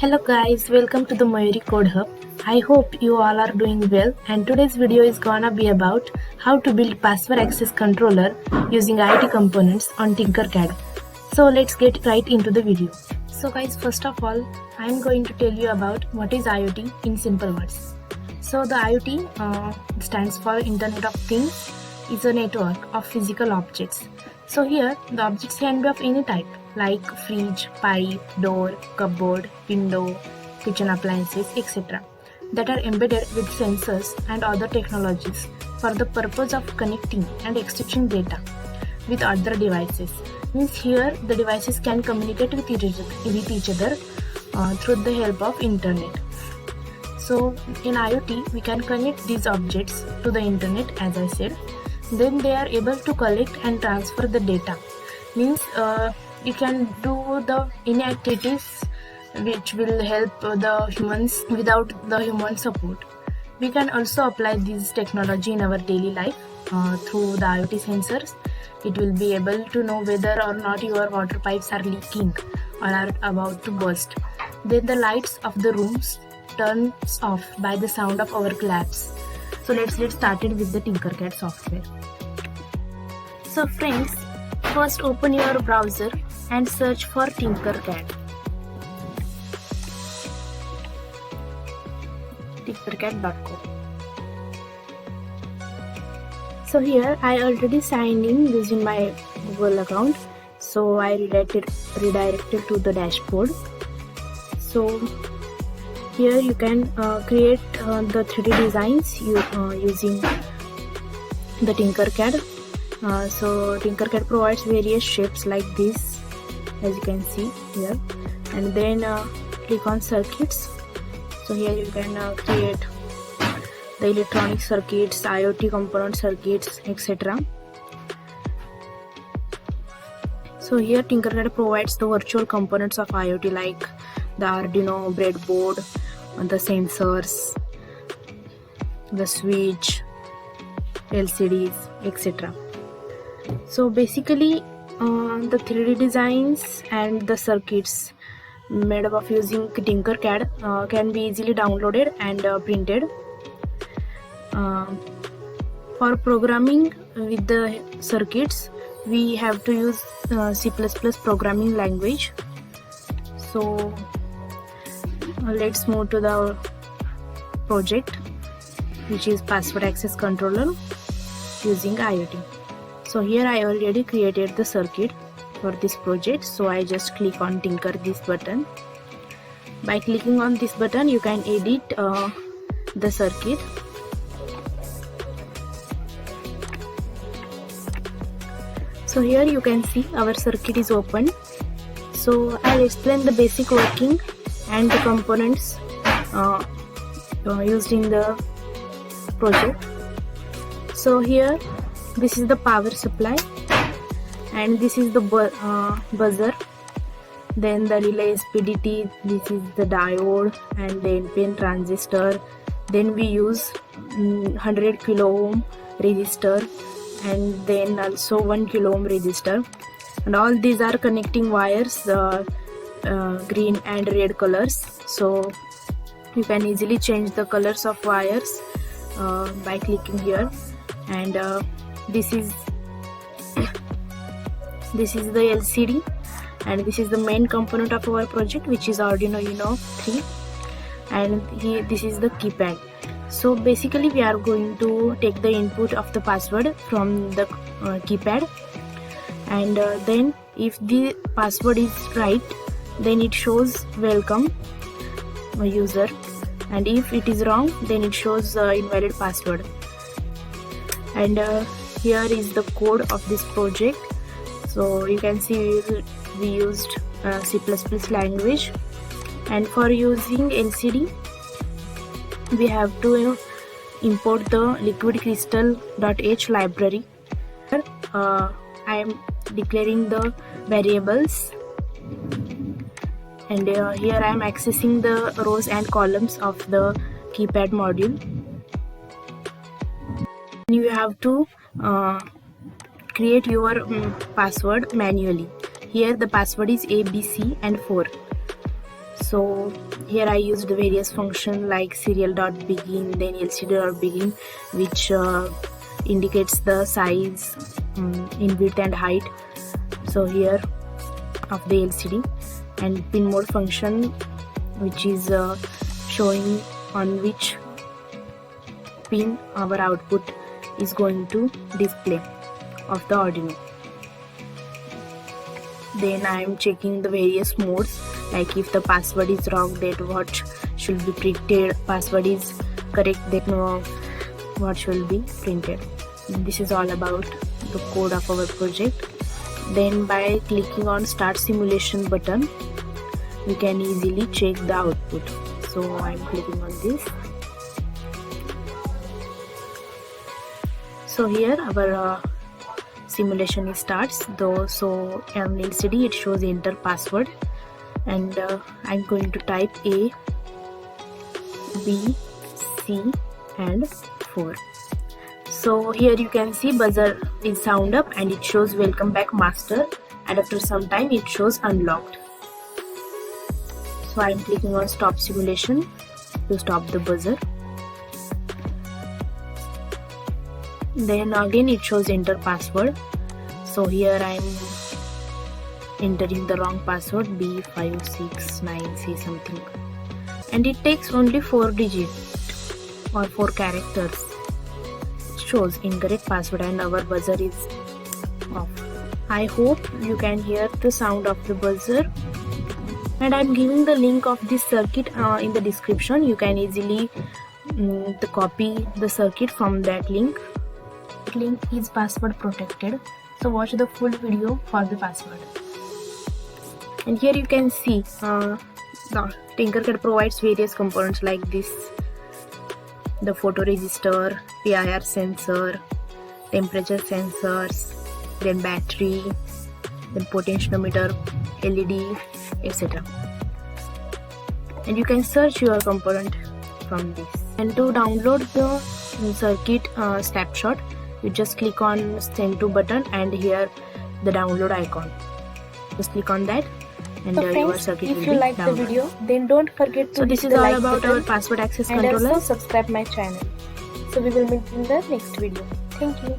Hello guys, welcome to the MayuriCodeHub. I hope you all are doing well, and today's video is gonna be about how to build password access controller using IOT components on Tinkercad. So let's get right into the video. So guys, first of all, I'm going to tell you about what is IOT in simple words. So the IOT stands for Internet of Things, is a network of physical objects. So here the objects can be of any type like fridge, pipe, door, cupboard, window, kitchen appliances, etc. that are embedded with sensors and other technologies for the purpose of connecting and exchanging data with other devices. Means here the devices can communicate with each other through the help of internet. So in IoT we can connect these objects to the internet, as I said. Then they are able to collect and transfer the data. Means you can do any activities which will help the humans without the human support. We can also apply this technology in our daily life through the IoT sensors. It will be able to know whether or not your water pipes are leaking or are about to burst. Then the lights of the rooms turns off by the sound of our claps. So let's get started with the Tinkercad software. So friends, first open your browser and search for Tinkercad. Tinkercad.com. So here I already signed in using my Google account. So I redirected to the dashboard. So here you can create the 3D designs using the Tinkercad. So Tinkercad provides various shapes like this, as you can see here, and then click on circuits. So here you can create the electronic circuits, IoT component circuits, etc. So here Tinkercad provides the virtual components of IoT like the Arduino breadboard, the sensors, the switch, LCDs, etc. So basically the 3D designs and the circuits made up of using Tinkercad can be easily downloaded and printed. For programming with the circuits, we have to use C++ programming language. So let's move to the project, which is password access controller using IoT. So here I already created the circuit for this project, so I just click on Tinker this button. By clicking on this button you can edit the circuit. So here you can see our circuit is open. So I'll explain the basic working and the components used in the project. So here this is the power supply, and this is the buzzer, then the relay SPDT, this is the diode and the NPN transistor. Then we use 100 kilo ohm resistor and then also 1 kilo ohm resistor, and all these are connecting wires, green and red colors. So you can easily change the colors of wires by clicking here. And this is the LCD, and this is the main component of our project, which is Arduino Uno 3, and here this is the keypad. So basically we are going to take the input of the password from the keypad, and then if the password is right, then it shows welcome user, and if it is wrong, then it shows invalid password. And here is the code of this project. So you can see we used C++ language, and for using LCD we have to import the liquid crystal.h library. I am declaring the variables, and here I am accessing the rows and columns of the keypad module. You have to create your password manually. Here the password is ABC and 4. So here I used various functions like serial.begin, then lcd.begin, which indicates the size in width and height. So here of the LCD, and pin mode function, which is showing on which pin our output is going to display of the Arduino. Then I am checking the various modes, like if the password is wrong, then what should be printed, password is correct, then what should be printed. This is all about the code of our project. Then by clicking on start simulation button, we can easily check the output. So I am clicking on this. So here our simulation starts though. So on LCD it shows enter password, and I'm going to type A, B, C and 4. So here you can see buzzer is sound up and it shows welcome back master, and after some time it shows unlocked. So I'm clicking on stop simulation to stop the buzzer. Then again it shows enter password. So here I'm entering the wrong password, B569C something, and it takes only 4 digits or 4 characters. It shows incorrect password and our buzzer is off. I hope you can hear the sound of the buzzer, and I'm giving the link of this circuit in the description. You can easily copy the circuit from that link. Link is password protected, so watch the full video for the password. And here you can see the Tinkercad provides various components like this: the photoresistor, PIR sensor, temperature sensors, then battery, then potentiometer, LED, etc. And you can search your component from this. And to download the circuit snapshot, you just click on send to button, and here the download icon. Just click on that, and your circuit will be downloaded. If you like the video, then don't forget to hit the like button. So this is all about our password access controller. And also subscribe my channel. So we will meet in the next video. Thank you.